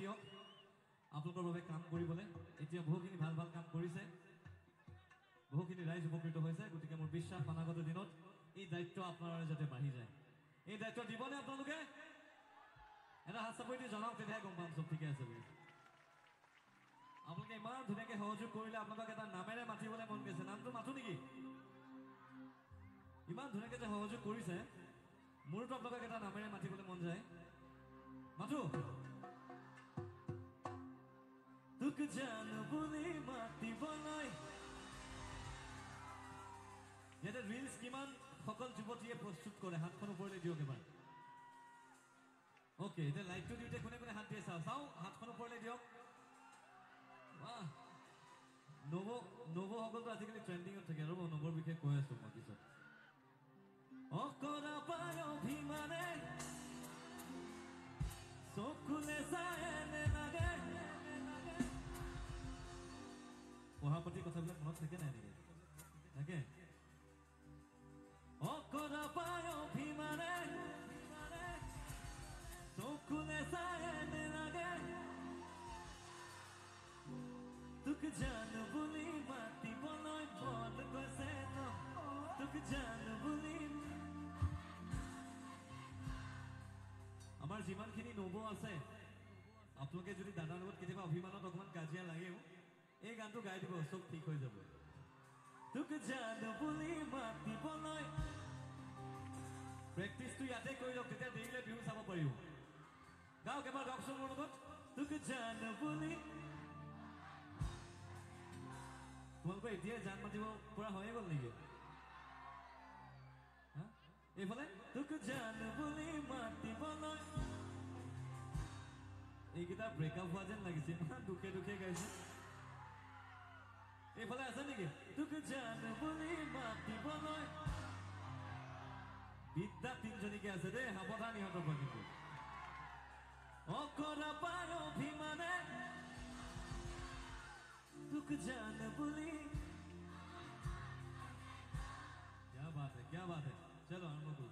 দিয়ক আপোনালোকৰ বাবে কাম কৰিবলৈ এতিয়া বহুখিনি ভাল ভাল কাম কৰিছে বহুখিনি ৰাইজ উপকৃত হৈছে গতিকে মোৰ বিশ্বাস অনাগত দিনত এই দায়িত্ব আপোনালোকৰ যাতে বাঢ়ি যায় এই দায়িত্ব দিবনে আপোনালোকে এটা হাত চাপৰি দি জনাওক তেতিয়াহে গম পাম চব ঠিকে আছে বুলি আপোনালোকে ইমান ধুনীয়াকৈ সহযোগ কৰিলে আপোনালোকক এটা নামেৰে মাতিবলৈ মন গৈছে নামটো মাতো নেকি ইমান ধুনীয়াকৈ যে সহযোগ কৰিছে মোৰতো আপোনালোকক এটা নামেৰে মাতিবলৈ মন যায় মাতো তোক জানো বুলি মাতিবলৈ ইয়াতে ৰিলছ কিমান সকল যুৱতীয়ে প্ৰস্তুত কৰে হাতখন ওপৰলৈ দিয়ক এবাৰ অ'কে এতিয়া লাইটটো দিওঁতে কোনে কোনে হাত দিয়ে চাওঁ হাতখন ওপৰলৈ দিয়ক নৱসকলতো আজিকালি ট্ৰেণ্ডিঙত থাকে আৰু নৱৰ বিষয়ে কৈ আছো মই পিছত অকৰা পায় অভিমানে চকুলে চায় লাগে পঢ়া পাতি কথাবিলাক মনত থাকে নাই নেকি থাকে অকৰা পায় অভিমানে চকুলে চায় লাগে তোক জানো বুলি মাতিবলৈ মন গৈছে ন তোক জানো বুলি আমাৰ যিমানখিনি নব আছে আপোনালোকে যদি দাদাৰ লগত কেতিয়াবা অভিমানত অকণমান কাজিয়া লাগেও এই গানটো গাই দিব চব ঠিক হৈ যাব তোক জানো বুলি মাতিবলৈ প্ৰেক্টিচটো ইয়াতে কৰি লওক তেতিয়া দেৰিলৈ বিহু চাব পাৰিব গাওক এবাৰ গাওকচোন মোৰ লগত তোক জানো বুলি তোমালোকৰ এতিয়াই জান মাতিব পৰা হৈয়ে গ'ল নেকি এইফালে তোক জানো বুলি মাতিবলৈ এইকেইটা ব্ৰেকআপ হোৱা যেন লাগিছে ইমান দুখে দুখে গাইছে এইফালে আছে নেকি তোক জানো বুলি মাতিবলৈ বিদ্যা তিনিজনীকে আছে দেই সাৱধান ইহঁতৰ পৰা কিন্তু অকৰা পায় অভিমানে তোক জানো বুলি क्या बात है चलो हम लोग गो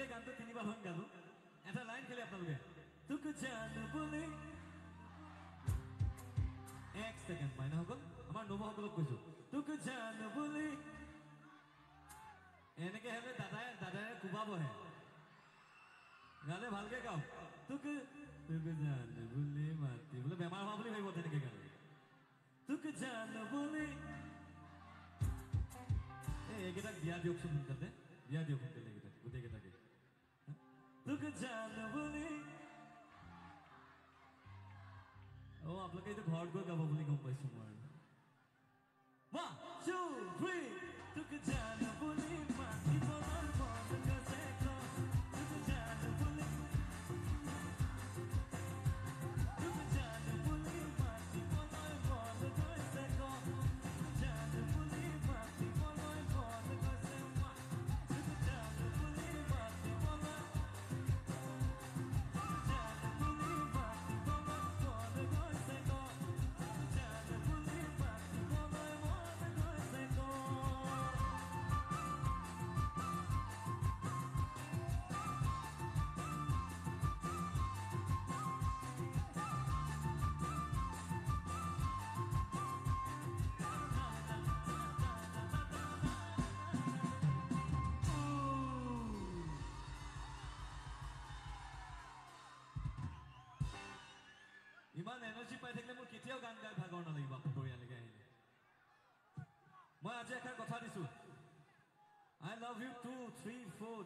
গোটেই গানটো তিনিবাৰ হৈ গালো এটা লাইন খেলি আপোনালোকে তোক জানো বুলি এক ছেকেণ্ড মাইনাসকল আমাৰ নবসকলক কৈছো তোক জানো বুলি এনেকে হ'লে দাদাই কোবাবহে গালে ভালকে গাওক তোক জানো বুলি মাতি বোলে বেমাৰ হোৱা বুলি ভাবিব তেনেকে গালে তোক জানো বুলি এইকেইটাক বিয়া দিয়কচোন সোনকালে বিয়া দিয়ক সোনকালে এইকেইটাক গোটেইকেইটাকে তোক জানো বুলি আপোনালোকে এইটো ঘৰত গৈ গাব বুলি গম পাইছো মই 1 2 3 তোক জানো বুলি মাতিবলৈ মন গৈছে তোক জানো বুলি তোক জানো বুলি মাতিবলৈ মন গৈছে তোক জানো বুলি মাতিবলৈ মন গৈছে তোক জানো বুলি মাতিবলৈ ইমান এনাৰ্জি পাই থাকিলে মোৰ কেতিয়াও গান গাই ভাগৰ নালাগিব পৰিয়াললৈকে আহিলে মই আজি এষাৰ কথা দিছো I love you 2 3 4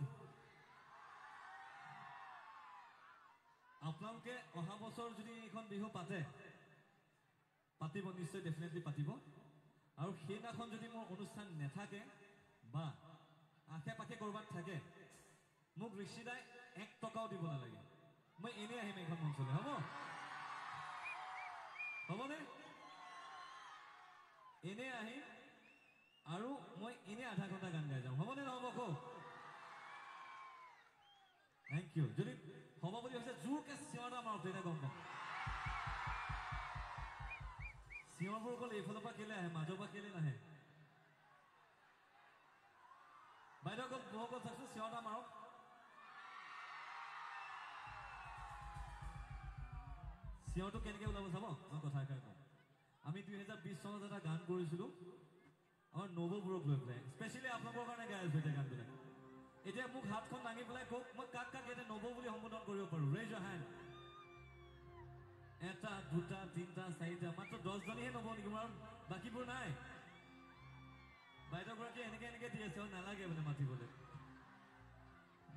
আপোনালোকে অহা বছৰ যদি এইখন বিহু পাতিব নিশ্চয় ডেফিনেটলি পাতিব আৰু সেইদিনাখন যদি মোৰ অনুষ্ঠান নাথাকে বা আশে পাশে ক'ৰবাত থাকে মোক ঋষিদাই 1 টকাও দিব নালাগে মই এনেই আহিম এইখন মঞ্চলৈ হ'ব হ'বনে এনে আহি আৰু মই এনে আধা ঘণ্টা গান গাই যাম হ'বনে নহ'ব কো থেংক ইউ যদি হ'ব বুলি হৈছে জোৰকে চিঞৰ মাৰক তেতিয়া গম পাম চিঞৰবোৰ অকল এইফালৰ পৰা কেলে আহে মাজৰ পৰা কেলে নাহে বাইদেউসকল বহুসকল চাইছোঁ চিঞৰ মাৰক চিঞৰটো কেনেকৈ ওলাব চাব মই কথা এষাৰ কওঁ আমি 2020 চনত এটা গান কৰিছিলোঁ আমাৰ নৱবোৰক লৈ পেলাই স্পেচিয়েলি আপোনালোকৰ কাৰণে গাই আছোঁ এতিয়া গানবিলাক এতিয়া মোক হাতখন দাঙি পেলাই কওক মই কাক এতিয়া নৱ বুলি সম্বোধন কৰিব পাৰোঁ ৰেইজ ইউৰ হেণ্ড এটা দুটা তিনিটা চাৰিটা মাত্ৰ 10 জনীহে নৱ নেকি মোৰ বাকীবোৰ নাই বাইদেউগৰাকী এনেকে দি আছে নালাগে মানে মাতিবলৈ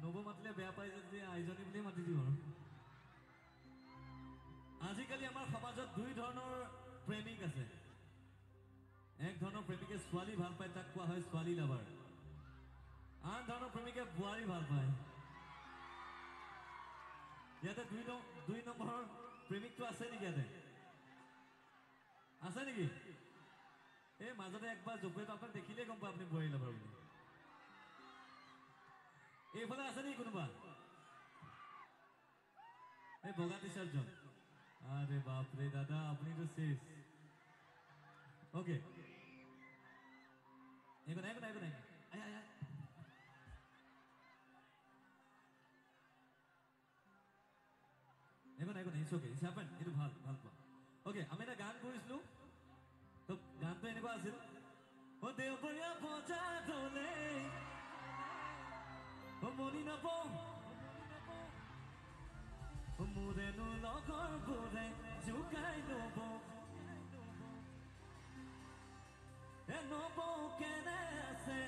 নৱ মাতিলে বেয়া পাই যদি আইজনী বুলিয়ে মাতি দিওঁ আৰু আজিকালি আমাৰ সমাজত দুই ধৰণৰ প্ৰেমিক আছে এক ধৰণৰ প্ৰেমিকে ছোৱালী ভাল পায় তাক কোৱা হয় ছোৱালী লাভাৰ আন ধৰণৰ প্ৰেমিকে বোৱাৰী ভাল পায় ইয়াতে দুই নম্বৰৰ প্ৰেমিকটো আছে নেকি ইয়াতে আছে নেকি এই মাজতে একবাৰ জপেটো আপোনাক দেখিলে গম পায় আপুনি বোৱাৰী লাভাৰ বুলি এইফালে আছে নেকি কোনোবা এই বগা টি চাৰ্টজন আরে বাপ রে দাদা আপনি তো শেষ ওকে এগো নাই আয় এগো নাই ইটস ওকে ইটস হ্যাপেন এটা ভাল পা ওকে আমি এটা গান কৰিছিলো তো গানটো এনেকুৱা আছিল ও দেওবৰীয়া বজা দলে ও মনি নব মোৰেনো লগৰবোৰে জোকাই ল'ব নব কেনে আছে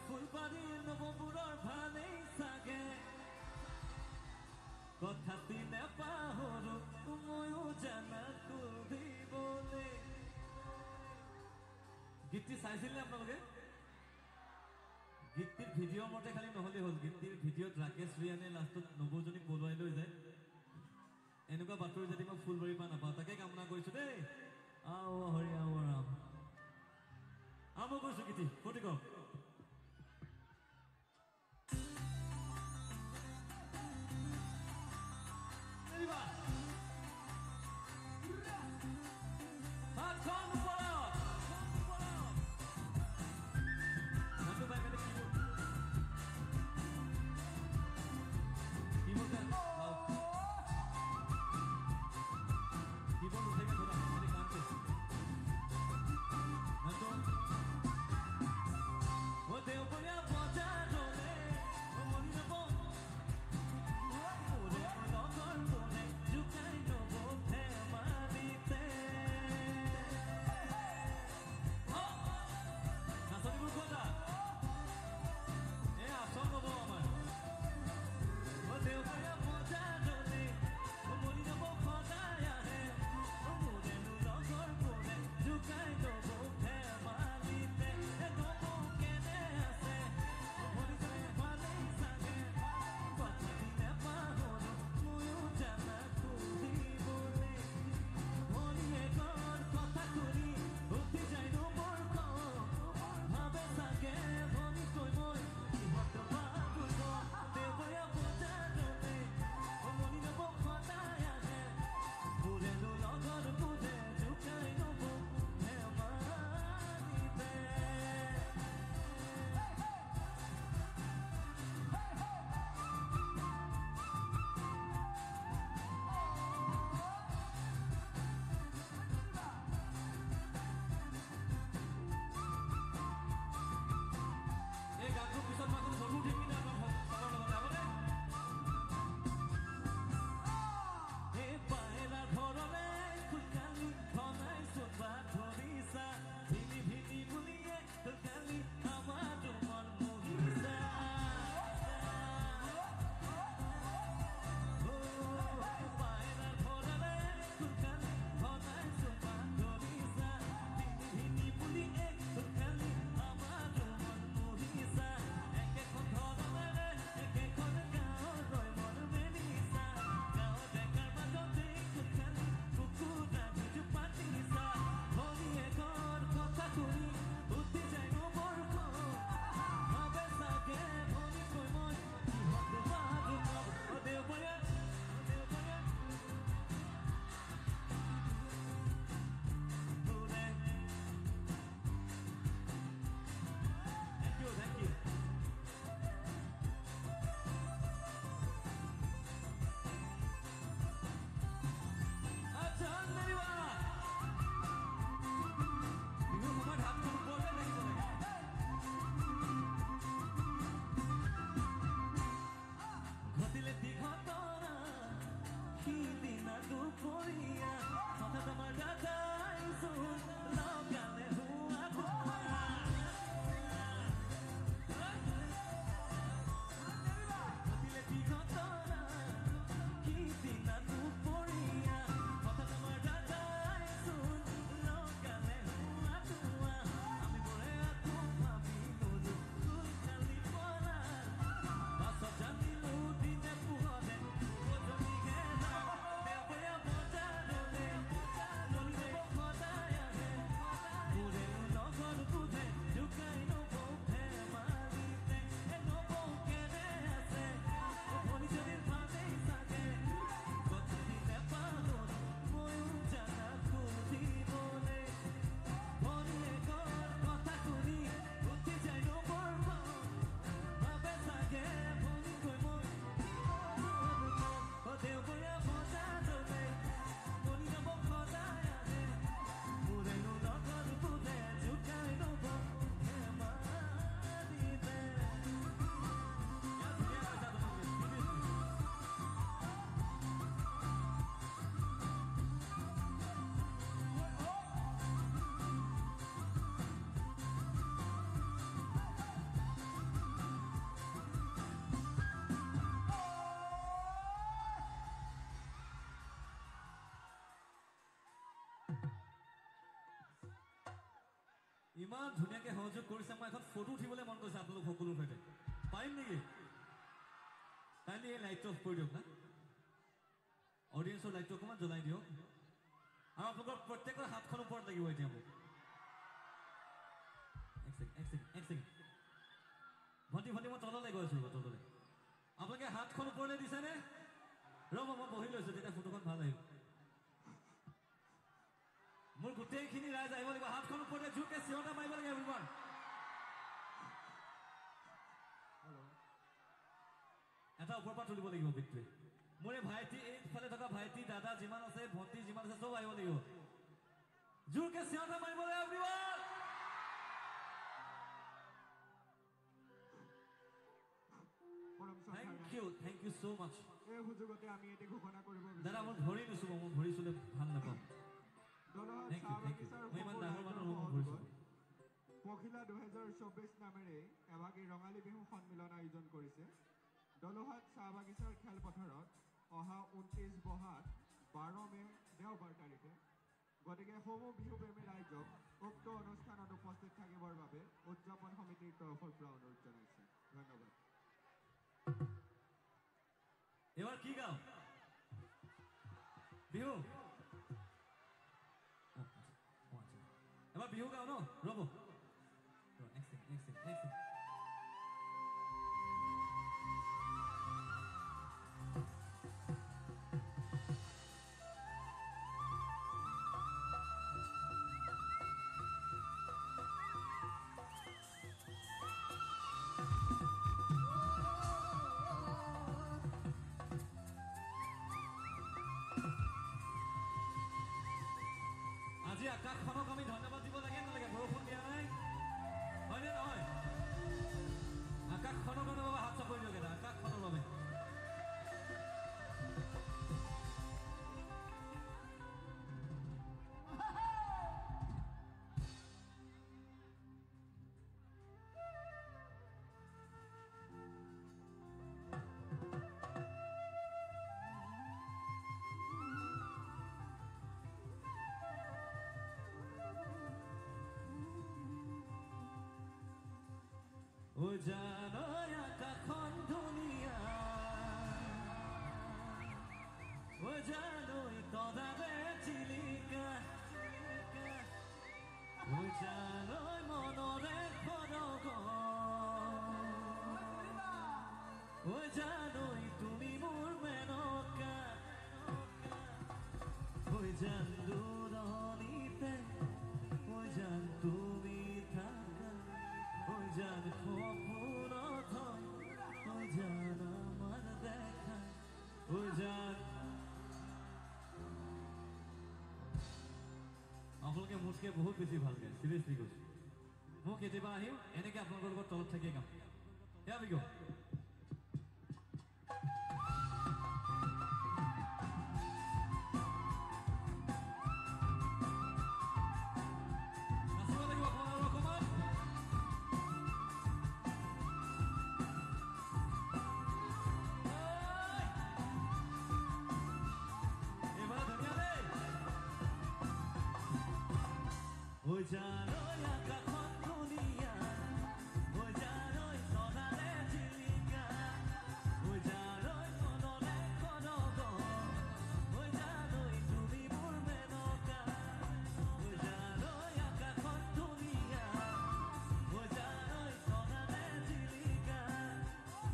ফুলবাৰীৰ নৱবোৰৰ ভালেই চাগে কথাটি নেপাহৰো ময়ো জানা তুলিবলৈ গীতটি চাইছিলে আপোনালোকে গীতটিৰ ভিডিঅ' মতে খালি নহ'লে হ'ল গীতটিৰ ভিডিঅ'ত ৰাকেশ ৰিয়ানে লাষ্টত নৱজনীক পলুৱাই লৈ যায় এনেকুৱা বাতৰি যদি মই ফুলবাৰীৰ পৰা নাপাওঁ তাকে কামনা কৰিছোঁ দেই আও হৰি আও ৰাম আৰম্ভ কৰিছোঁ গীতি ফূৰ্তি কৰক দুপৰীয়া হঠাৎ আমাৰ দাদাই জোন লগালে হুৱা ধোৱা ঘটিলে কি ঘটনা সিদিনা দুপৰীয়া হঠাৎ আমাৰ দাদাই জোন লগালে হুৱা ধোৱা আমি বোৰে আকৌ ভাবিলো জোন খালি পলা পাছত জানিলো দিনে পোহৰে গধূলি ঘেৰা দেওবৰীয়া বজাৰলে নলিব সদায় আহে মোৰে লগৰ বুধে ঢুকাই নবৌ ধেমালিতে নবৌ কেনে আছে ভনীজনীৰ ভালেই চাগে গধূলি নেপালো ময়ো জানা সুধিবলে ভনীয়েকৰ কথা শুনি উঠি যায় নবৌৰ মন ভাবে চাগে ভনীকৈ মই দেওবৰীয়া বজাৰলে নলি নবৌ সদায় আহে মোৰে লগৰ বুধে ঢুকাই নবৌ ধেমালিতে ইমান ধুনীয়াকে সহযোগ কৰিছে মই এখন ফটো উঠিবলৈ মন কৰিছে আপোনালোক সকলোৰ সৈতে পাৰিম নেকি কাইলৈ এই লাইটটো অফ কৰি দিয়ক না অডিয়েন্সৰ লাইটটো অকণমান জ্বলাই দিয়ক আৰু আপোনালোকৰ প্ৰত্যেকৰ হাতখন ওপৰত লাগিব এতিয়া মোক এক ছেকেণ্ড ভণ্টি মই তললৈ গৈ আছোঁ তললৈ আপোনালোকে হাতখন ওপৰলৈ দিছেনে ৰ'ব মই বহি লৈছোঁ তেতিয়া ফটোখন ভাল আহিব মোৰ গোটেইখিনি ৰাইজ আহিব লাগিব হাতখন ওপৰতে জোৰকে চিঞৰটা মাৰিব লাগে এভৰিৱান এটা ওপৰৰ পৰা তুলিব লাগিব বিটটোৱে মোৰ এই ভাইটি এইফালে থকা ভাইটি দাদা যিমান আছে ভণ্টি যিমান আছে চব আহিব লাগিব জোৰকে চিঞৰটা মাৰিব লাগে everyone thank you so much এই সুযোগতে আমি এটি ঘোষণা কৰিব দাদা মই ধৰি নুচুব মই ধৰি চুলে ভাল নাপাওঁ Thank you. মই ইমান ডাঙৰ মানুহ মই ধৰিছোঁ পখিলা 2024 নামেৰে এভাগী ৰঙালী বিহু সন্মিলন আয়োজন কৰিছে দলহাট চাহ বাগিচাৰ খেলপথাৰত অহা 29 বহাগ 12 মে দেওবাৰ তাৰিখে গতিকে সমূহ বিহু প্ৰেমী ৰাইজক উক্ত অনুষ্ঠানত উপস্থিত থাকিবৰ বাবে উদযাপন সমিতিৰ তৰফৰ পৰা অনুৰোধ জনাইছে ধন্যবাদ এবাৰ কি গাওঁ বিহু এবাৰ বিহু গাওঁ ন ৰ'ব এক ছেকেণ্ড আজি আকাশখনক আমি ধন্যবাদ দিব লাগে নালাগে বৰষুণ দিয়া নাই হয়নে নহয় আকাশখনৰ বাবে হাত চাপৰি দিয়ক এটা আকাশখনৰ বাবে ও জানো আকাশখন ধুনীয়া ও জানো তদাবে চিলিকা ও জানো মনৰে খৰগ ও জানো তুমি মোৰ মেনকা ও জান দূৰণিতে ও জান তুমি থাকা ও জান খপুৰত ও জান আমাৰ দেখা ও জান আপোনালোকে মোতকৈ বহুত বেছি ভাল গায় চিৰিয়াছলি কৈছোঁ মই কেতিয়াবা আহিম এনেকৈ আপোনালোকৰ লগত তলত থাকিয়ে গাম Here we go. জানৈ আকাশখন ধুনীয়া ঐ জানৈ তনালে জিলিকা ঐ জানৈ মনলে খনক ঐ জানৈ তুমি মোৰ মেনকা ঐ জানৈ আকাশখন ধুনীয়া ঐ জানৈ তনালে জিলিকা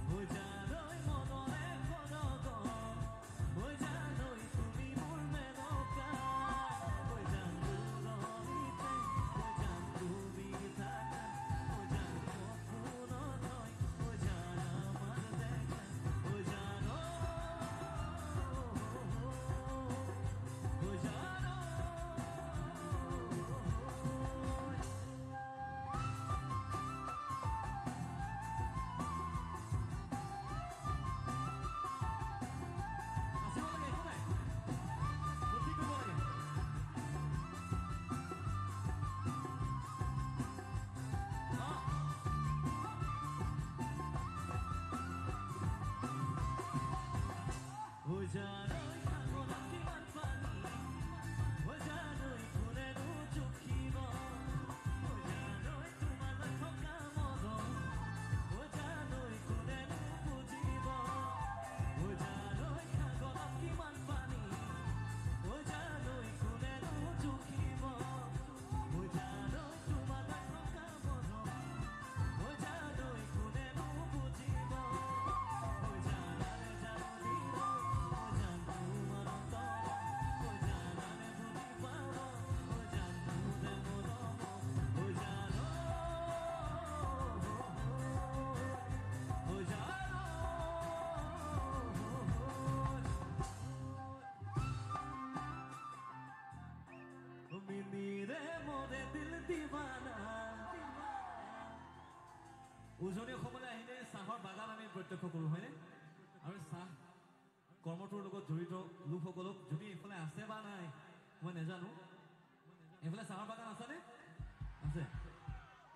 ঐ জানৈ মনলে খনক ঐ জানৈ তুমি মোৰ মেনকা ঐ জান দূৰণিতে ঐ জান তুমি থাকা ঐ জান সপোনত হয় ঐ জান আমাৰ দেখা ঐ জান ঐ জান নাচিব লাগে একো নাই ফূৰ্তি কৰিব লাগে ঐ জানৈ সাগৰত কিমান পানী ঐ জানৈ কোনেনো জুখিব ঐ জানৈ তোমালৈ থকা মৰম ঐ জানৈ কোনেনো বুজিব ঐ জানৈ সাগৰত কিমান পানী ঐ জানৈ কোনেনো জুখিব ঐ জানৈ তোমালৈ থকা মৰম ঐ জানৈ কোনেনো বুজিব ঐ জানালে জানিব ঐ জান তোমাৰ অন্তৰত ঐ জানালে বুজি পাব ঐ জান তোৰে মৰম ঐ জান ঐ জান মিনিৰে মোৰে দিল দিৱানা উজনি অসমলৈ আহিলে চাহৰ বাগান আমি প্ৰত্যক্ষ কৰোঁ হয়নে আৰু চাহ কৰ্মটোৰ লগত জড়িত লোকসকলক যদি এইফালে আছে বা নাই মই নাজানো এইফালে চাহৰ বাগান আছেনে আছে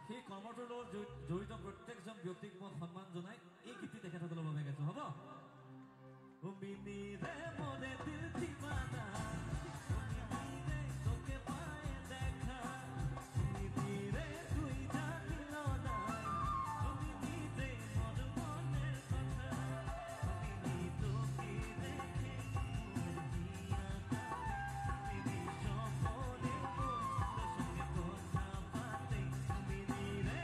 সেই কৰ্মটোৰ লগত জড়িত প্ৰত্যেকজন ব্যক্তিক মই সন্মান জনাই এই গীতটি তেখেতসকলৰ বাবে গাইছোঁ হ'ব মিনিৰে মোৰে দিল দিৱানা মিনিৰে তোকে পাই দেখা মিনিৰে তুই জানিল নাই মিনিৰে মোৰ মনের কথা মিনি তোকে দেখে মোর হিয়া কাঁপে মিনি সকলে মোর সঙ্গে কথা পাতে মিনিরে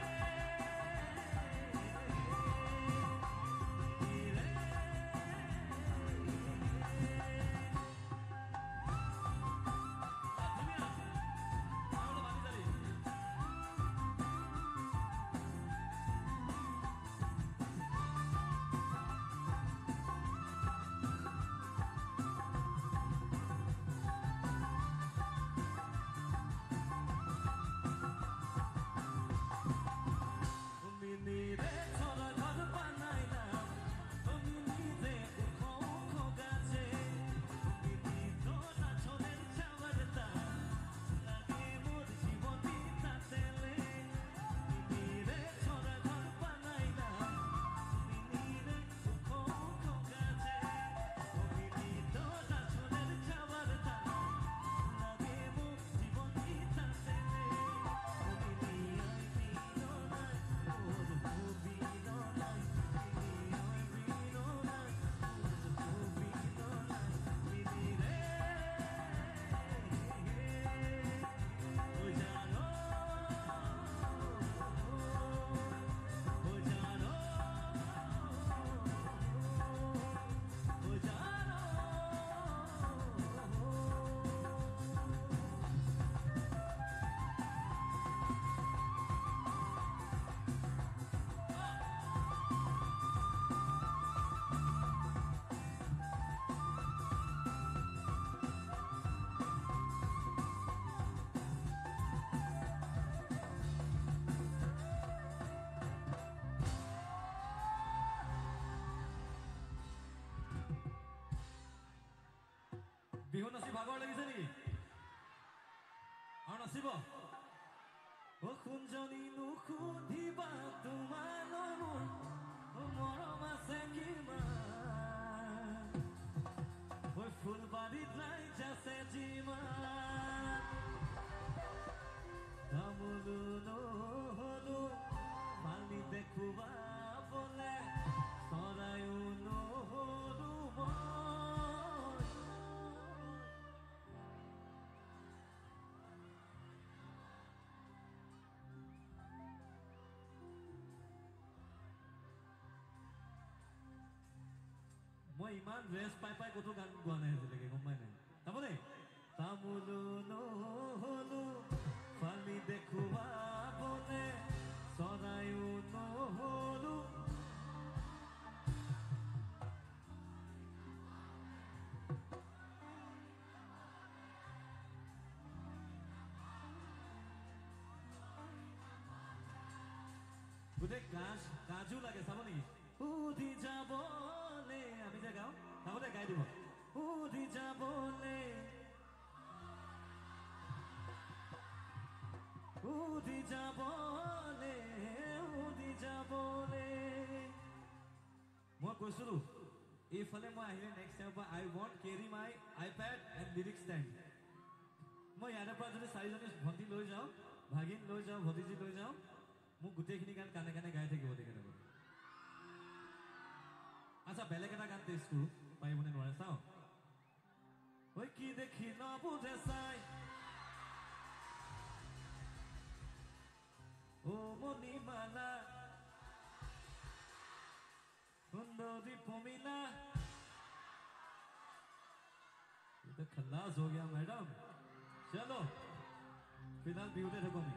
মিনিরে ছড়া ঘর বানাইলাম মিনিরে উখ উখ গাছে মিনি তোরা ছোলের ছাওয়ার দাম লাগে মোর জীবনী তাতেলে মিনিরে ছড়া ঘর বানাইলাম মিনিরে উখ উখ গাছে মিনি তোরা ছোলের ছাওয়ার দাম লাগে মোর জীবনী তাতেলে মিনি আই বিনো নাই মোর ভুবিনো নাই মিনি আই বিনো নাই মোর ভুবিনো নাই মিনিরে ঐ জানো ঐ জানো ঐ জানো বিহু নাচি ভাগৰ লাগিছে নেকি আৰু নাচিব ও কুঞ্জনী নুসুধিবা তোমালৈ মোৰ মৰম আছে কিমান ঐ ফুলবাৰীত ৰাইজ আছে যিমান তামোলো নহলো পালি দেখুৱাবলে চৰায়ো নহলো মই ইমান ৰেষ্ট পাই পাই ক'তো গান গোৱা নাই আজিলৈকে গম পাই নাই তাৰমানে তামোলো নহলো পালি দেখুৱাবলে চৰায়ো নহলো গোটেই গাজো লাগে চাব নেকি উঠি যাবলে আমি যে গাওঁ চাবলে গাই দিব উঠি যাবলে উঠি যাবলে উঠি যাবলে মই কৈছিলো এইফালে মই আহিলে নেক্সট টাইমৰ পৰা I won't carry my iPad and lyrics stand মই ইয়াৰ পৰা যদি 4জনী ভণ্টি লৈ যাওঁ ভাগিন লৈ যাওঁ ভতিজী লৈ যাওঁ মোক গোটেইখিনি গান কাণে কাণে গাই থাকিব তেখেতসকলে আচ্ছা বেলেগ এটা গান টেষ্ট কৰোঁ পাৰিবনে নোৱাৰে চাওঁ ঐ কি দেখি নবুধে চাই ও মণিমালা সুন্দৰী পমিলা ये तो खल्लास हो गया मैडम चलो फिलहाल बिहुते থাকো আমি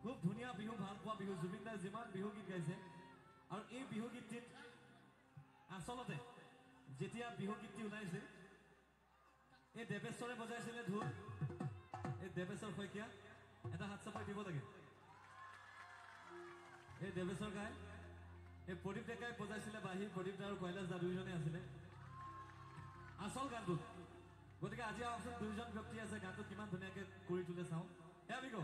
খুব ধুনীয়া বিহু ভাল পোৱা বিহু জুবিন দাই যিমান বিহু গীত গাইছে আৰু এই বিহু গীতটিত আচলতে যেতিয়া বিহু গীতটি ওলাইছে এই দেৱেশ্বৰে বজাইছিলে ঢোল এই দেৱেশ্বৰ শইকীয়া এটা হাত চাপৰি দিব লাগে এই দেৱেশ্বৰ গাই এই প্ৰদীপ ডেকাই বজাইছিলে বাঁহী প্ৰদীপ দা আৰু কৈলাশ দা দুইজনে আছিলে আসল গানটো গতিকে আজি আহকচোন দুইজন ব্যক্তি আছে গানটো কিমান ধুনীয়াকৈ কৰি তোলে চাওঁ Here we go.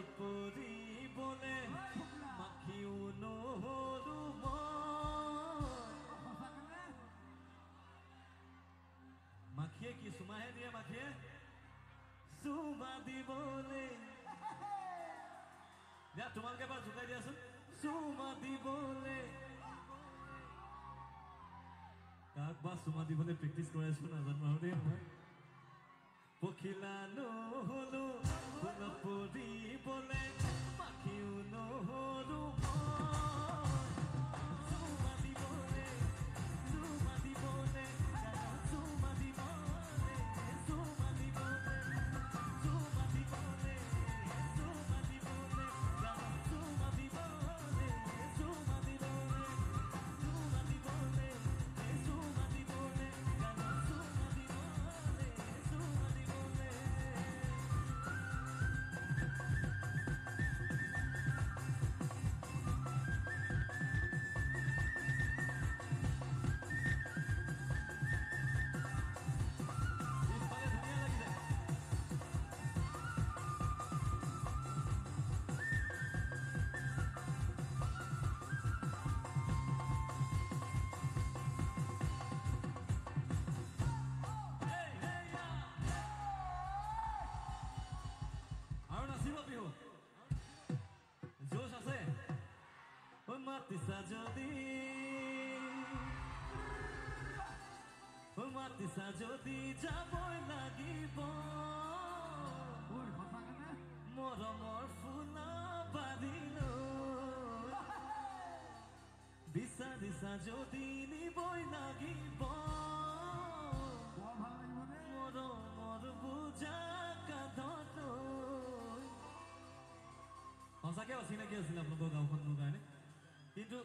নপৰিবলে মাখিও নহৰু মাখিয়ে কি চুমাহে দিয়ে মাখিয়ে চুমা দিবলে দিয়া তোমালোকে এবাৰ জোকাই দিয়াচোন চুমা দিবলে কাক বা চুমা দিবলে প্ৰেক্টিচ কৰাইছো নাজানো আৰু দেই মই পখিলা নহলো নপৰিবলে মাখিও নহৰু চুমা দিবলে চুমা দিবলে চুমা দিবলে চুমা দিবলে চুমা দিবলে চুমা দিবলে চুমা দিবলে চুমা দিবলে চুমা দিবলে চুমা দিবলে চুমা দিবলে চুমা দিবলে আৰু নাচিব বিহু জোশ আছে মাতিছা যদি মাতিছা যদি যাবই লাগিব মৰমৰ ফুলা বাঢ়িলৈ বিচাৰিছা যদি নিবই লাগিব মৰমৰ বুজা কান্ধলৈ সঁচাকৈ অচিনাকি আছিলে আপোনালোকৰ গাঁওখন মোৰ কাৰণে কিন্তু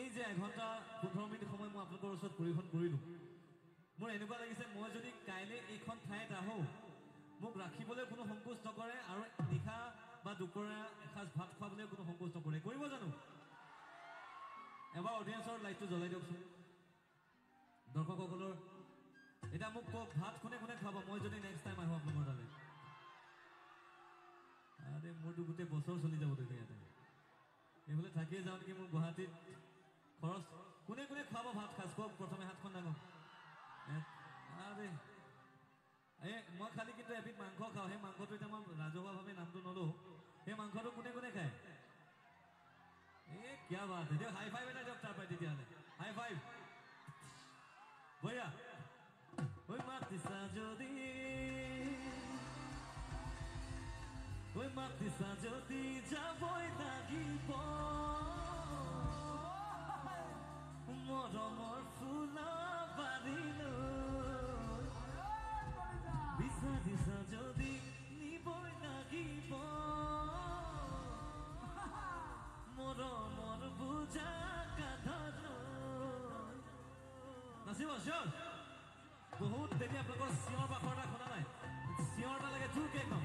এই যে এঘণ্টা 15 মিনিট সময় মই আপোনালোকৰ ওচৰত পৰিৱেশন কৰিলোঁ মোৰ এনেকুৱা লাগিছে মই যদি কাইলৈ এইখন ঠাইত আহোঁ মোক ৰাখিবলৈ কোনো সংকোচ নকৰে আৰু নিশা বা দুপৰীয়া এসাঁজ ভাত খুৱাবলৈ কোনো সংকোচ নকৰে কৰিব জানো এবাৰ অডিয়েঞ্চৰ লাইটটো জ্বলাই দিয়কচোন দৰ্শকসকলৰ এতিয়া মোক কওক ভাত কোনে কোনে খুৱাব মই যদি নেক্সট টাইম আহোঁ আপোনালোকৰ তালৈ আৰে মোৰতো গোটেই বছৰ চলি যাব তেতিয়া ইয়াতে এইফালে থাকিয়ে যাওঁ নেকি মোৰ গুৱাহাটীত খৰচ কোনে কোনে খুৱাব ভাত সাজ কওক প্ৰথমে হাতখন দাঙক আৰে মই খালি কিন্তু এবিধ মাংস খাওঁ সেই মাংসটো এতিয়া মই ৰাজহুৱাভাৱে নামটো নলওঁ সেই মাংসটো কোনে কোনে খায় কিয়া বাত দিয়ক হাই ফাইভ এটা দিয়ক তাৰ পৰা তেতিয়াহ'লে হাই ফাইভ বঢ়িয়া ঐ মাতিছা যদি ঐ মাতিছা যদি যাবই লাগিব মৰমৰ ফুলা বাঢ়িলৈ বিচাৰিছা যদি নিবই লাগিব মৰমৰ বুজা কান্ধলৈ নাচিব চিঞৰ বহুত দেৰি আপোনালোকৰ চিঞৰ বাখৰ এটা শুনা নাই চিঞৰ এটা লাগে জোৰকে কম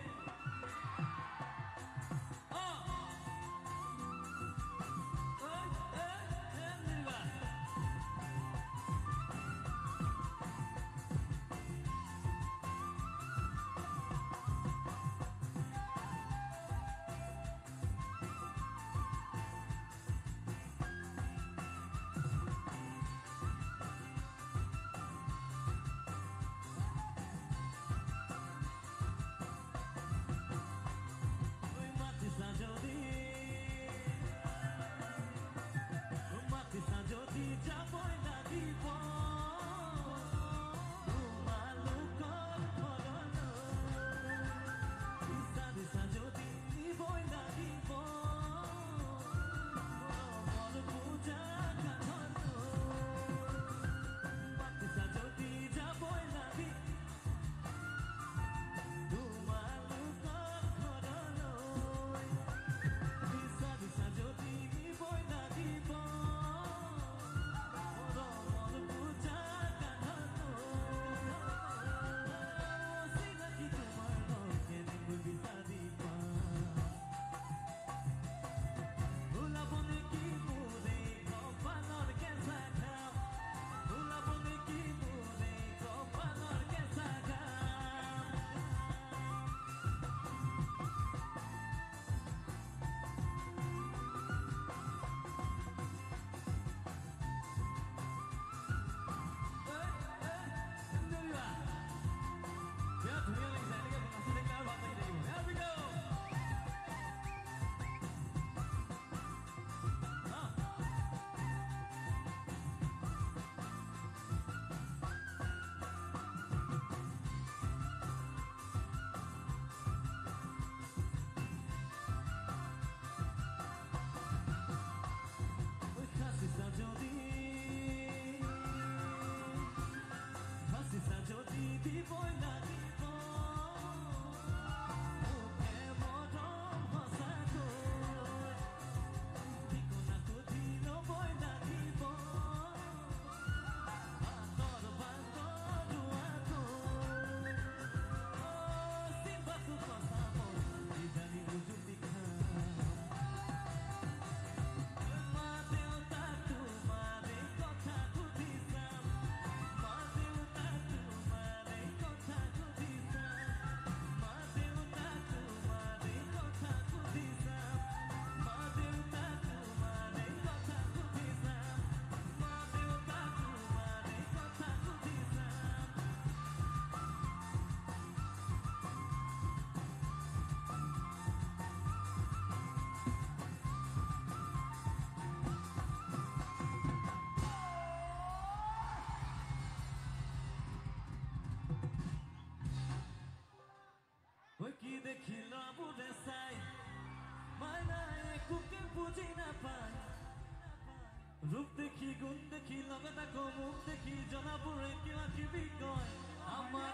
দেখি গুণ দেখি লগত আকৌ মুখ দেখি জনাবোৰে কিবা কিবি কয় আমাৰ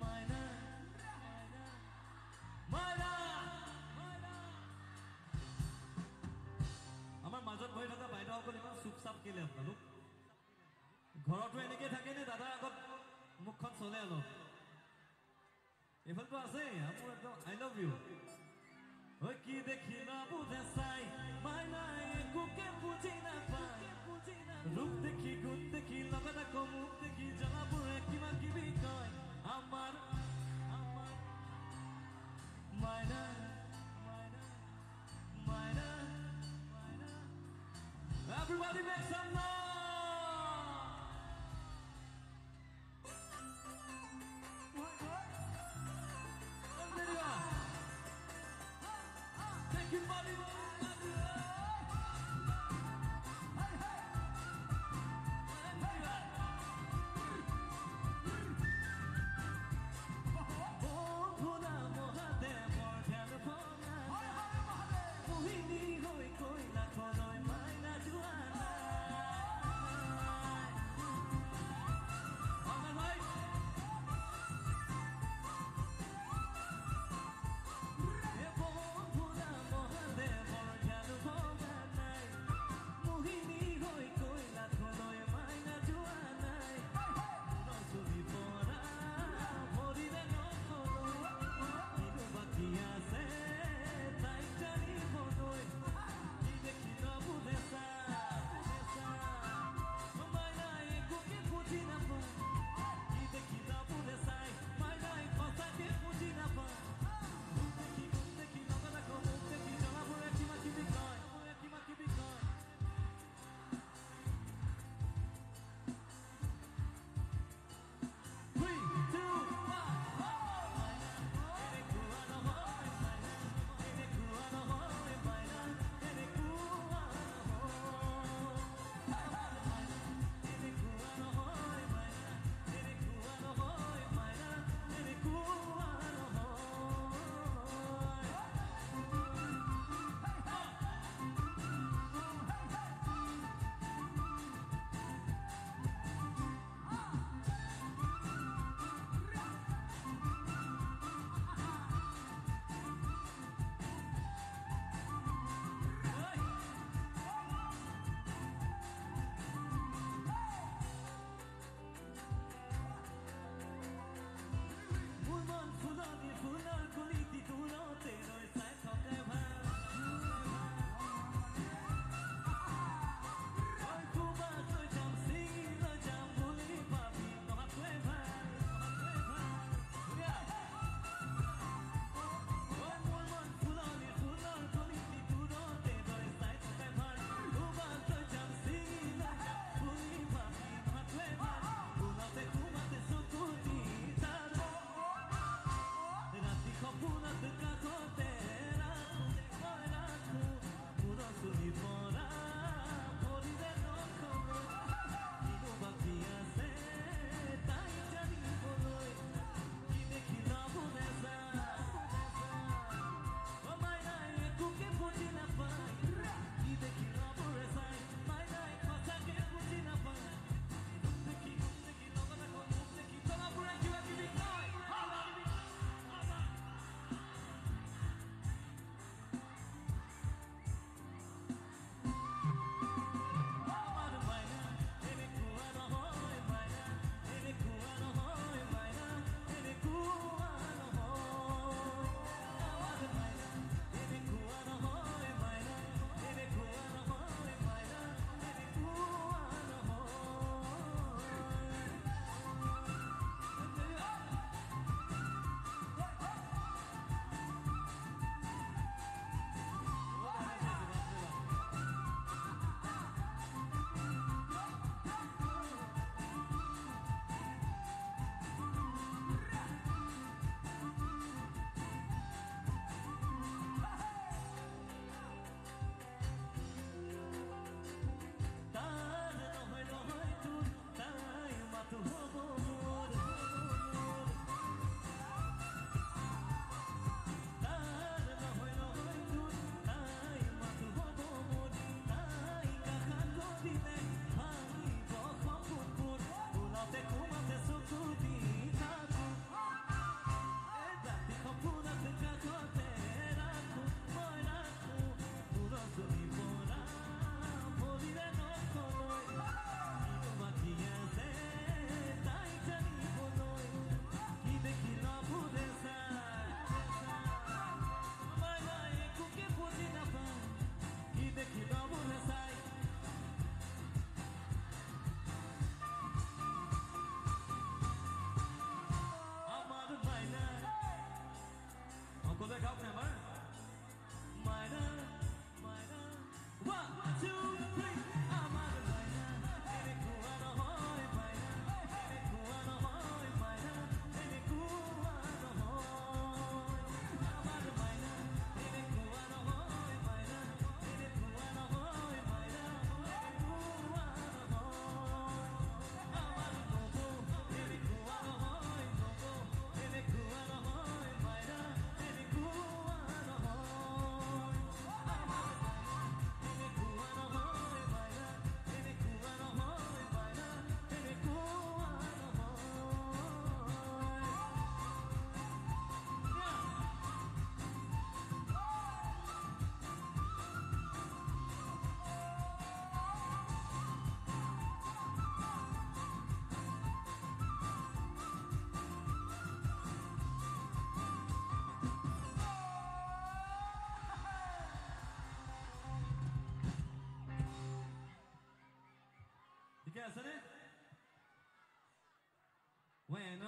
মাইনা মাইনা আমাৰ মাজত বহি থকা বাইদেউসকল ইমান চুপচাপ কেলে আপোনালোক ঘৰতো এনেকৈ থাকেনে দাদাৰ আগত মুখখন চলে অলপ এইফালতো আছে মোৰ একদম আই লাভ ইউ ঐ কি দেখি নাবুজে চাই মাইনাই একোকে বুজি নাপায় ৰূপ দেখি গুণ দেখি লগত আকৌ মুখ দেখি জনাবোৰে কিবা কিবি কয় আমাৰ মাইনা মাইনা Everybody make some noise! Thank you, buddy.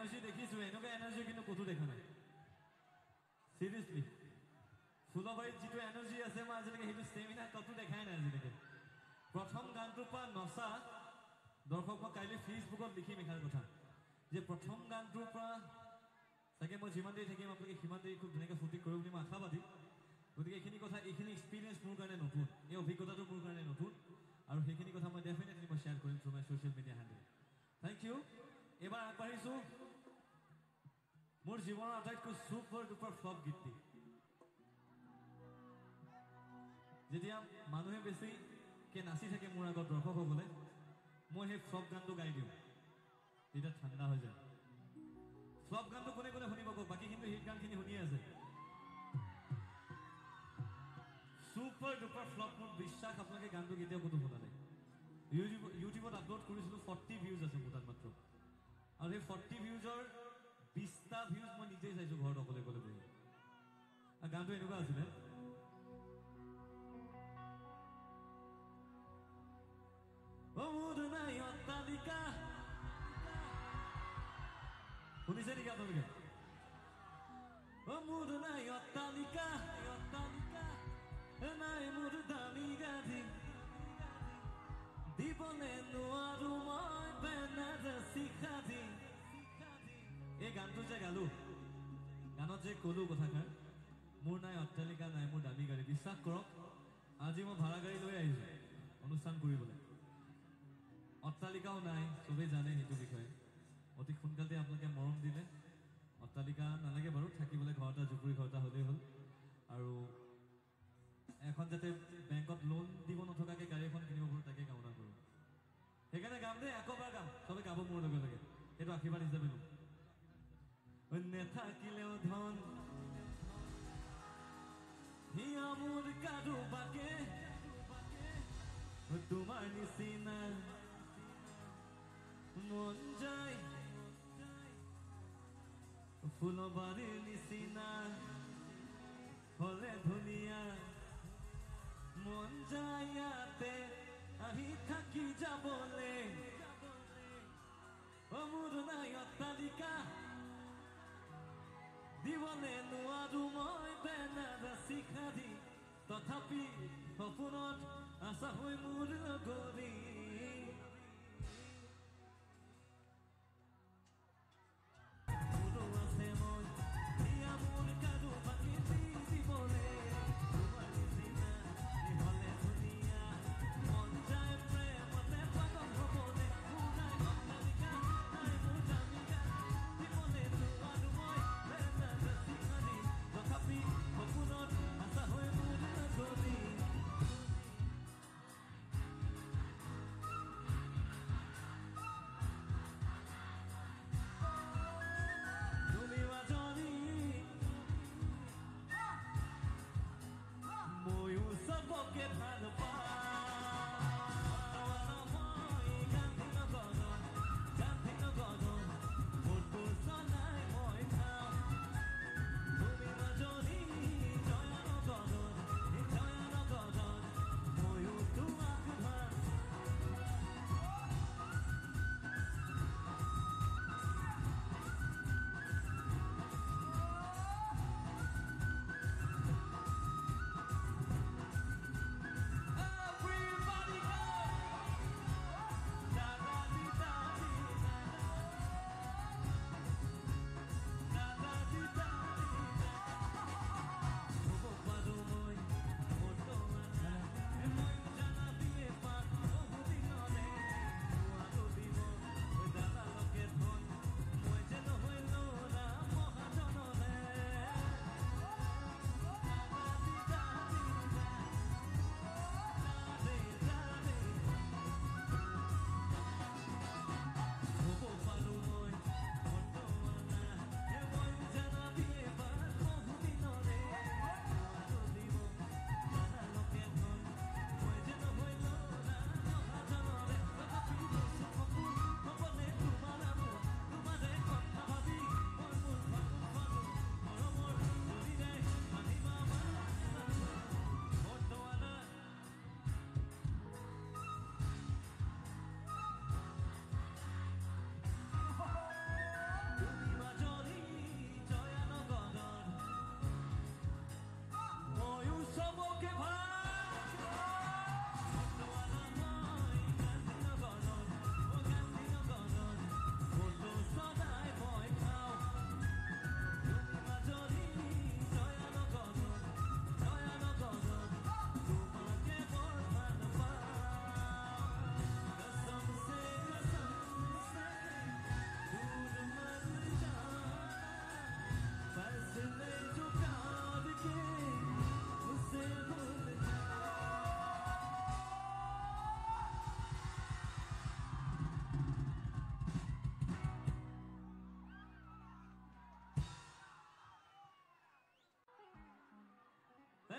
Energy দেখিছোঁ, এনেকুৱা এনাৰ্জি কিন্তু ক'তো দেখা নাই। চিৰিয়াছলি ফুলবাৰীত যিটো এনাৰ্জি আছে, মই আজিলৈকে সেইটো ষ্টেমিনা ক'তো দেখাই নাই আজিলৈকে। প্ৰথম গানটোৰ পৰা নচা দৰ্শক, মই কাইলৈ ফেচবুকত লিখিম এষাৰ কথা যে প্ৰথম গানটোৰ পৰা চাগে মই যিমান দেৰি থাকিম আপোনালোকে সিমান দেৰি খুব ধুনীয়াকৈ ফূৰ্তি কৰিব বুলি মই আশাবাদী। গতিকে এইখিনি কথা, এইখিনি এক্সপিৰিয়েঞ্চ মোৰ কাৰণে নতুন, এই অভিজ্ঞতাটো মোৰ কাৰণে নতুন, আৰু সেইখিনি কথা মই ডেফিনেটলি মই শ্বেয়াৰ কৰিম through my social media handle. Thank you. এইবাৰ আগবাঢ়িছোঁ মোৰ জীৱনৰ আটাইতকৈ ছুপাৰ ডুপাৰ ফ্লপ গীতটি। যেতিয়া মানুহে বেছিকৈ নাচি থাকে মোৰ আগত দৰ্শকসকলে, মই সেই ফ্লপ গানটো গাই দিওঁ, তেতিয়া ঠাণ্ডা হৈ যায়। ফ্লপ গানটো কোনে কোনে শুনিব কওক, বাকী কিন্তু হিট গানখিনি শুনিয়ে আছে। ছুপাৰ ডুপাৰ ফ্লপ, মোৰ বিশ্বাস আপোনালোকে গানটো কেতিয়াও ক'তো শুনা নাই। ইউটিউবত আপলোড কৰিছিলোঁ, 40 ভিউজ আছে মোৰ তাত মাত্ৰ, আৰু সেই 40 ভিউজৰ 20টা ভিউজ মই নিজেই চাইছোঁ ঘৰত অকলে অকলে বহি। আৰু গানটো এনেকুৱা আছিলে, শুনিছে নেকি আপোনালোকে? মোৰ নাই অট্টালিকা, নাই মোৰ দামী গাড়ী, দিবলে নোৱাৰো মই বেনাৰসী সাজি। এই গানটো যে গালো, গানত যে ক'লো কথাষাৰ, মোৰ নাই অট্টালিকা, নাই মোৰ দামী গাড়ী, বিশ্বাস কৰক আজি মই ভাড়া গাড়ী লৈ আহিছোঁ অনুষ্ঠান কৰিবলৈ। অট্টালিকাও নাই, চবেই জানে সেইটো বিষয়ে। অতি সোনকালে আপোনালোকে মৰম দিলে, অট্টালিকা নালাগে বাৰু, থাকিবলৈ ঘৰ এটা, জুপুৰি ঘৰ এটা হ'লেই হ'ল। আৰু এখন যাতে বেংকত লোন দিব নথকাকৈ গাড়ী এখন কিনিব পাৰোঁ, তাকে কামনা কৰোঁ। সেইকাৰণে গাম দেই, আকৌ এবাৰ গাম, চবে গাব মোৰ লগে লগে, সেইটো আশীৰ্বাদ হিচাপে ল'ম। নেথাকিলেও ধন হিয়া মোৰ কাৰোবাকে, তোমাৰ নিচিনা মন যায়, ফুলবাৰীৰ নিচিনা হ'লে ধুনীয়া, মন যায় ইয়াতে আহি থাকি যাবলে। মোৰ নাই অট্টালিকা, দিবলে নোৱাৰো মই বেনাৰসী সাজি, তথাপি সপোনত আছা হৈ মোৰ লগৰী।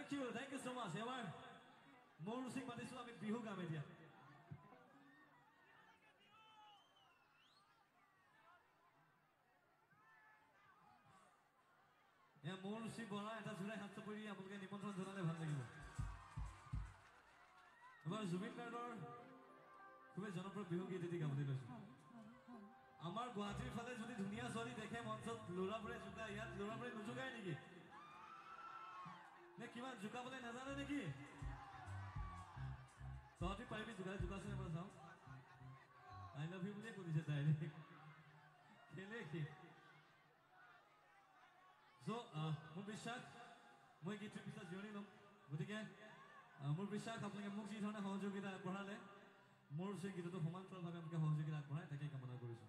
Thank you so much. এবাৰ মোৰ ৰুচিক মাতিছোঁ আমি বিহু গাম এতিয়া। মোৰ ৰুচি বৰা এটা জোৰাই হাত চাপৰি আপোনালোকে নিমন্ত্ৰণ জনালে ভাল লাগিব। এবাৰ জুবিন গাৰ্গৰ খুবেই জনপ্ৰিয় বিহু গীত এটি গাবলৈ লৈছোঁ। আমাৰ গুৱাহাটীৰ ফালে যদি ধুনীয়া ছোৱালী দেখে মঞ্চত ল'ৰাবোৰে জোকায়, ইয়াত ল'ৰাবোৰে নুজোকায় নেকি? নে কিমান জোকাবলৈ নাজানে নেকি? তহঁতি পাৰিবি জোকাই, জোকাচোন এবাৰ চাওঁ। আই লাভ ইউ বুলিয়ে কৈছে ডাইৰেক্ট খেলে সি। মোৰ বিশ্বাস মই গীতটোৰ পিছত জিৰণি ল'ম, গতিকে মোৰ বিশ্বাস আপোনালোকে মোক যি ধৰণে সহযোগিতা আগবঢ়ালে মোৰ সেই গীতটো সমান্তৰালভাৱে আপোনালোকে সহযোগিতা আগবঢ়ায় তাকেই কামনা কৰিছোঁ।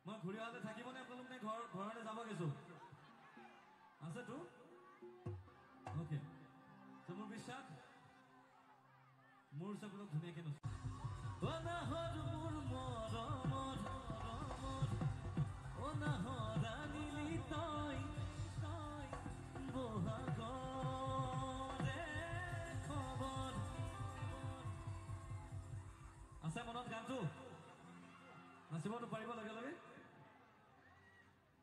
মই ঘূৰি অহালে থাকিবনে আপোনালোকে ঘৰলৈ যাব গৈছোঁ? আছেতো? অ'কে। মোৰ বিশ্বাস মোৰ চাবলৈ ধুনীয়াকৈ নচোন। আছে মনত গানটো? নাচিবতো পাৰিব লগে লগে?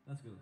Let's go.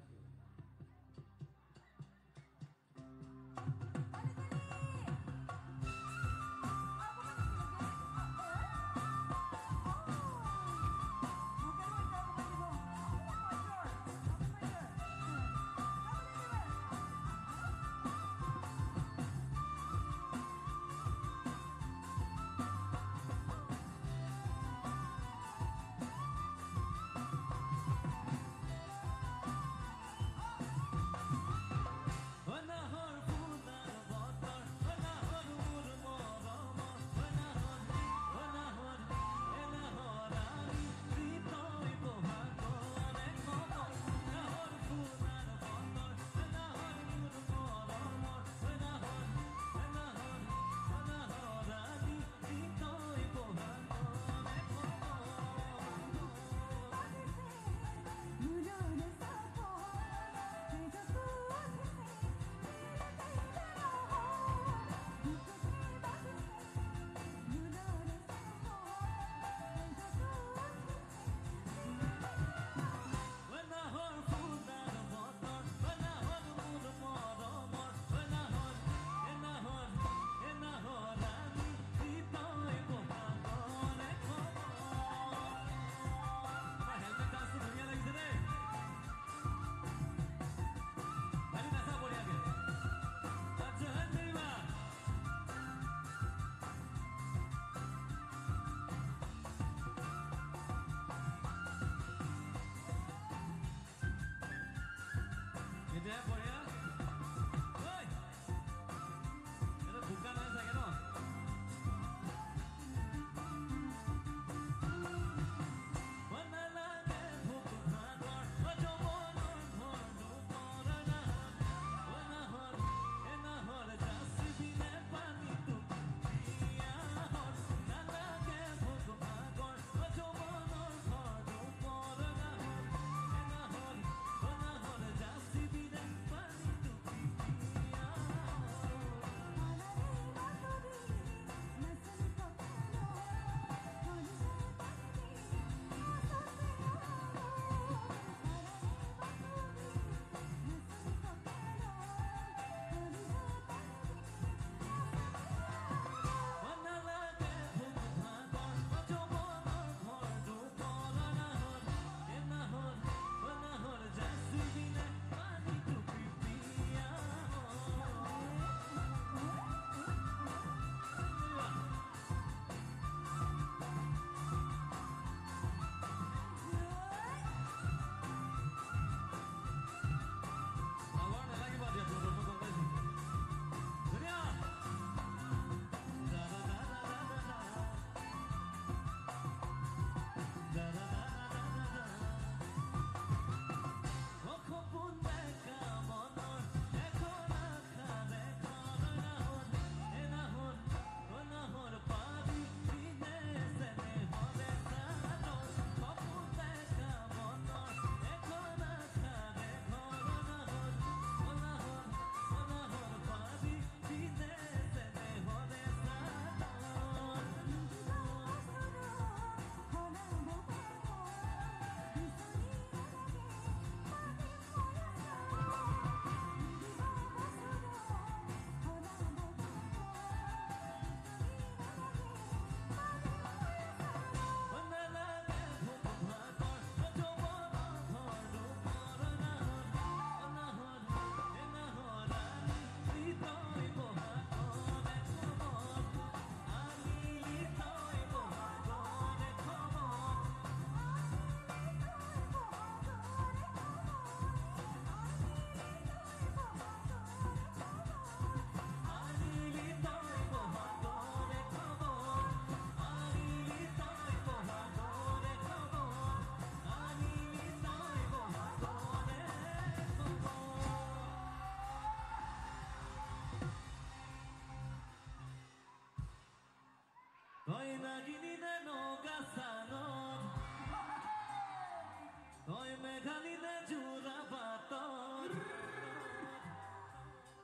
ঢালিলে জোৰা বাটত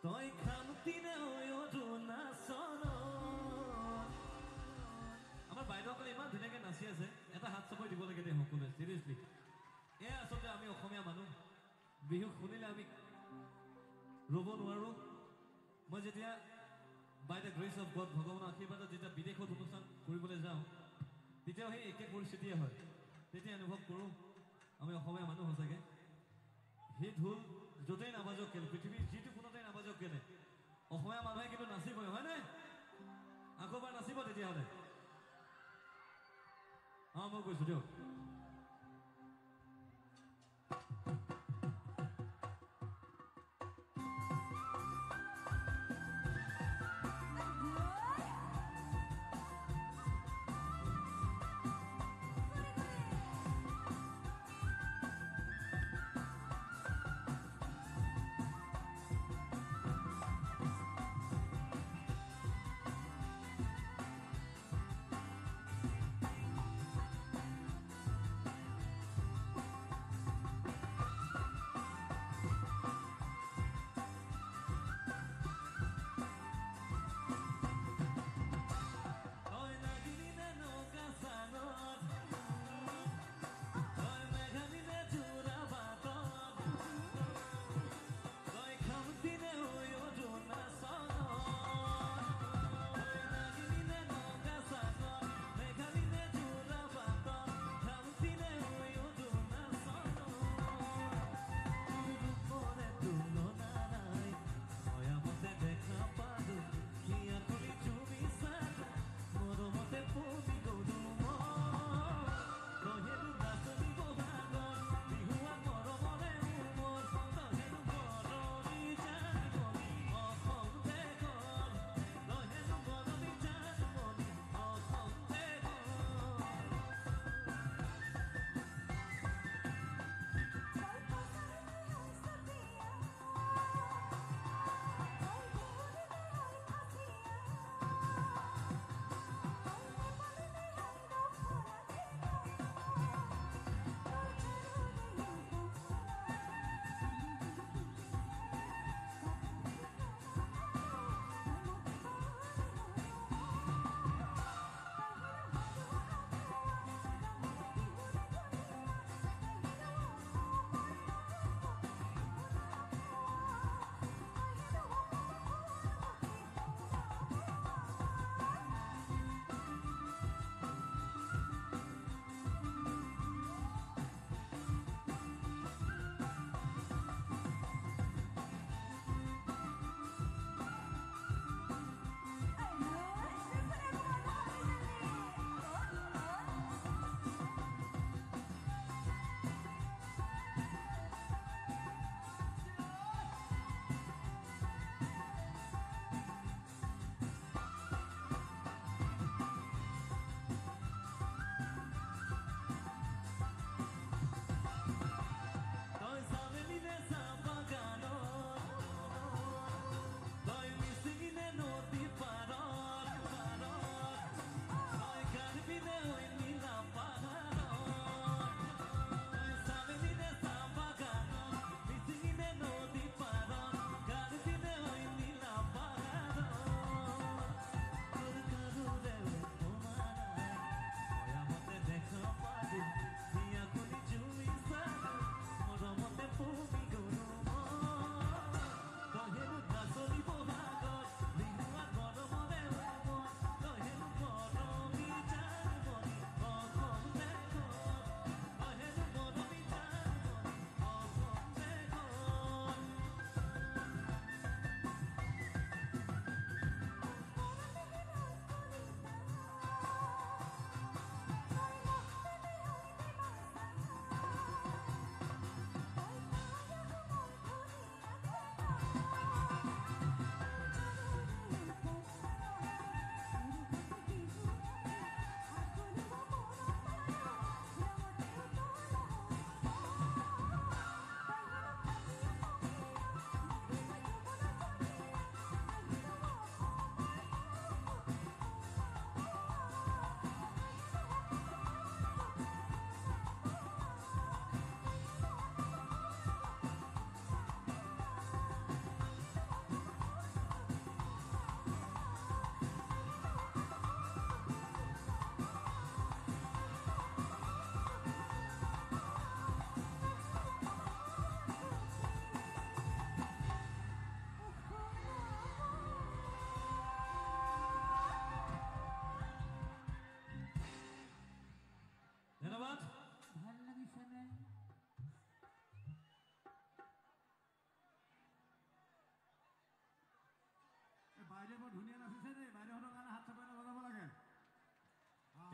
তই খামতিনে অধুনাচনত আমাৰ বাইদেউসকলে ইমান ধুনীয়াকৈ নাচি আছে এটা হাত চাপৰি দিব লাগে দেই সকলোৱে চিৰিয়াছলি এয়া আচলতে আমি অসমীয়া মানুহ বিহু শুনিলে আমি ৰ'ব নোৱাৰোঁ মই যেতিয়া বাই দ্য গ্ৰেচ অফ গড ভগৱানৰ আশীৰ্বাদত যেতিয়া বিদেশত অনুষ্ঠান কৰিবলৈ যাওঁ তেতিয়াও সেই একে পৰিস্থিতিয়ে হয় তেতিয়া অনুভৱ কৰোঁ আমি অসমীয়া মানুহ সঁচাকৈ সেই ঢোল য'তেই নাবাজক কেলে পৃথিৱীৰ যিটো কোণতেই নাবাজক কেলে অসমীয়া মানুহে কিন্তু নাচিবই হয়নে আকৌ এবাৰ নাচিব তেতিয়াহ'লে মই কৈছোঁ দিয়ক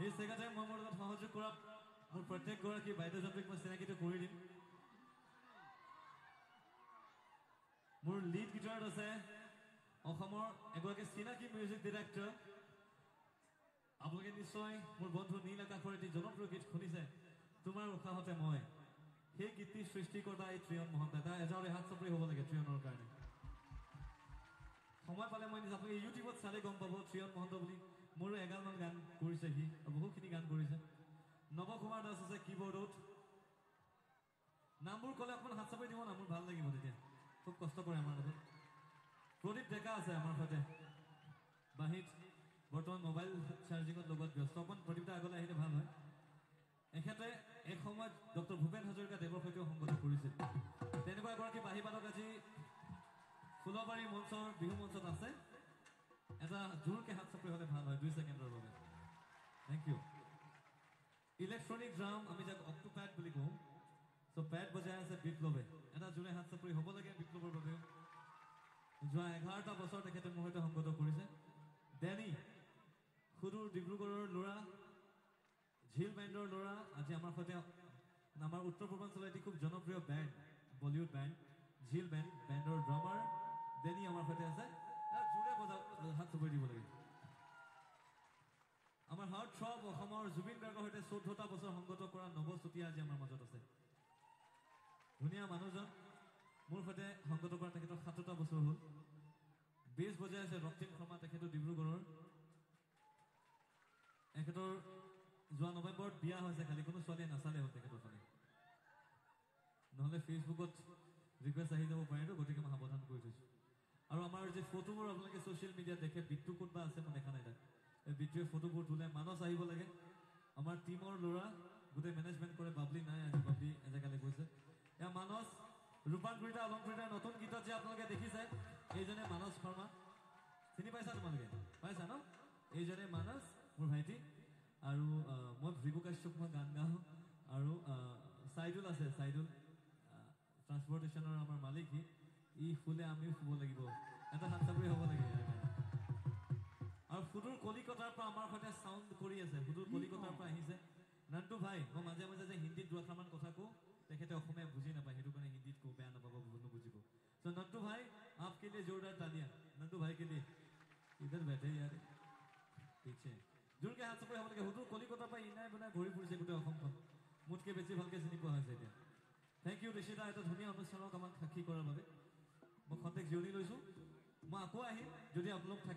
এই জেগাতে মই মোৰ লগত সহযোগ কৰা মোৰ প্ৰত্যেকগৰাকী বাইদেউজনক মই চিনাকিটো কৰি দিম। মোৰ লিড গিটাৰত আছে অসমৰ এগৰাকী চিনাকি মিউজিক ডিৰেক্টৰ। আপোনালোকে নিশ্চয় মোৰ বন্ধু নীল আকাশৰ এটি জনপ্ৰিয় গীত শুনিছে, তোমাৰ উৎসাহতে মই। সেই গীতটি সৃষ্টিকৰ্তা এই ত্ৰিয়ন মহন্ত। এটাৰে হাত চাপৰি হ'ব লাগে ত্ৰিয়নৰ কাৰণে। সময় পালে মই আপুনি ইউটিউবত চালে গম পাব ত্ৰিয়ন মহন্ত বুলি। মোৰো এগালমান গান কৰিছে সি, বহুখিনি গান কৰিছে। নৱকুমাৰ দাস আছে কীবৰ্ডত। নামবোৰ ক'লে অকণমান হাত চাপৰি দিব না, মোৰ ভাল লাগিব তেতিয়া। খুব কষ্ট কৰে আমাৰ লগত। প্ৰদীপ ডেকা আছে আমাৰ সৈতে বাঁহীত, বৰ্তমান মোবাইল চাৰ্জিঙত লগত ব্যস্ত। অকণমান প্ৰদীপটা আগলৈ আহিলে ভাল হয়। এখেতে এক সময়ত ডক্টৰ ভূপেন হাজৰিকা দেৱৰ সৈতেও সংগত কৰিছিল। তেনেকুৱা এগৰাকী বাঁহী বাদক আজি ফুলবাৰী মঞ্চৰ বিহু মঞ্চত আছে। এটা জোৰকে হাত চাপৰি হ'লে ভাল হয় 2 ছেকেণ্ডৰ বাবে। Thank U. ইলেক্ট্ৰনিক ড্ৰাম আমি যাক অক্টোপ্যাড বুলি কওঁ, চ' পেড বজাই আছে বিপ্লৱে। এটা জোৰে হাত চাপৰি হ'ব লাগে বিপ্লৱৰ বাবেও। যোৱা 11টা বছৰ তেখেতে মোৰ সৈতে সংগত কৰিছে। ডেনি সুদূৰ ডিব্ৰুগড়ৰ ল'ৰা, ঝিল বেণ্ডৰ ল'ৰা, আজি আমাৰ সৈতে আমাৰ উত্তৰ পূৰ্বাঞ্চলৰ এটি খুব জনপ্ৰিয় বেণ্ড, বলিউড বেণ্ড ঝিল বেণ্ডৰ ড্ৰামাৰ ডেনি আমাৰ সৈতে আছে। জোৰে হাত চাপৰি দিব লাগে। আমাৰ হাৰ্ট থ্ৰব অসমৰ জুবিন গাৰ্গৰ সৈতে 14টা বছৰ সংগত কৰা নৱ চুতীয়া আজি আমাৰ মাজত আছে। ধুনীয়া মানুহজন, মোৰ সৈতে সংগত কৰা তেখেতৰ 7টা বছৰ হ'ল। বেছ বজাই আছে ৰক্তিম শৰ্মা, তেখেতৰ ডিব্ৰুগড়ৰ। এখেতৰ যোৱা নৱেম্বৰত বিয়া হৈছে, খালি কোনো ছোৱালীয়ে নাচালে হ'ল তেখেতৰ ফালে, নহ'লে ফেচবুকত ৰিকুৱেষ্ট আহি যাব পাৰে, গতিকে মই সাৱধান কৰি থৈছোঁ। আৰু আমাৰ যে ফটোবোৰ আপোনালোকে ছ'চিয়েল মিডিয়াত দেখে, বিট্টু ক'ত বা আছে মই দেখা নাই তাক। এই বিট্টুৱে ফটোবোৰ তোলে। মানস আহিব লাগে, আমাৰ টীমৰ ল'ৰা, গোটেই মেনেজমেণ্ট কৰে। বাবলি নাই আজি, বাবলি এজেগালৈ গৈছে। এয়া মানস, ৰূপান্তৰিতা অলংকৃতাৰ নতুন গীতত যে আপোনালোকে দেখিছে, এইজনে মানস শৰ্মা। চিনি পাইছা তোমালোকে? পাইছা ন? এইজনে মানস, মোৰ ভাইটি। আৰু মই ভৃগু কাশ্যপ, মই গান গাওঁ। আৰু চাইদুল আছে, চাইদুল ট্ৰান্সপৰ্টেশ্যনৰ আমাৰ মালিক সি। ই ফুলে আমিও শুব লাগিব। এটা হাত চাপৰি হ'ব লাগে ইয়াৰ কাৰণে। আৰু সুদূৰ কলিকতাৰ পৰা আমাৰ সৈতে চাউণ্ড কৰি আছে, সুদূৰ কলিকতাৰ পৰা আহিছে নন্টু ভাই। মই মাজে মাজে যে হিন্দীত দুআষাৰমান কথা কওঁ, তেখেতে অসমীয়া বুজি নাপায়, সেইটো কাৰণে হিন্দীত কওঁ, বেয়া নাপাব, নুবুজিব। চ' নন্টু ভাই आपके लिए जोरदार तालियां नंदू भाई के लिए। इधर बैठे यार पीछे। জোৰকে হাত চাপৰি হ'ব লাগে। সুদূৰ কলিকতাৰ পৰা ইনাই বনাই ঘূৰি ফুৰিছে গোটেই অসমখন, মোতকৈ বেছি ভালকৈ চিনি পোৱা হৈছে এতিয়া। থেংক ইউ ঋষিতা, এটা ধুনীয়া অনুষ্ঠানক আমাক সাক্ষী কৰাৰ বাবে। মই খন্তেক জিৰণি লৈছোঁ, মই আকৌ আহিম যদি আপোনালোক থাকে।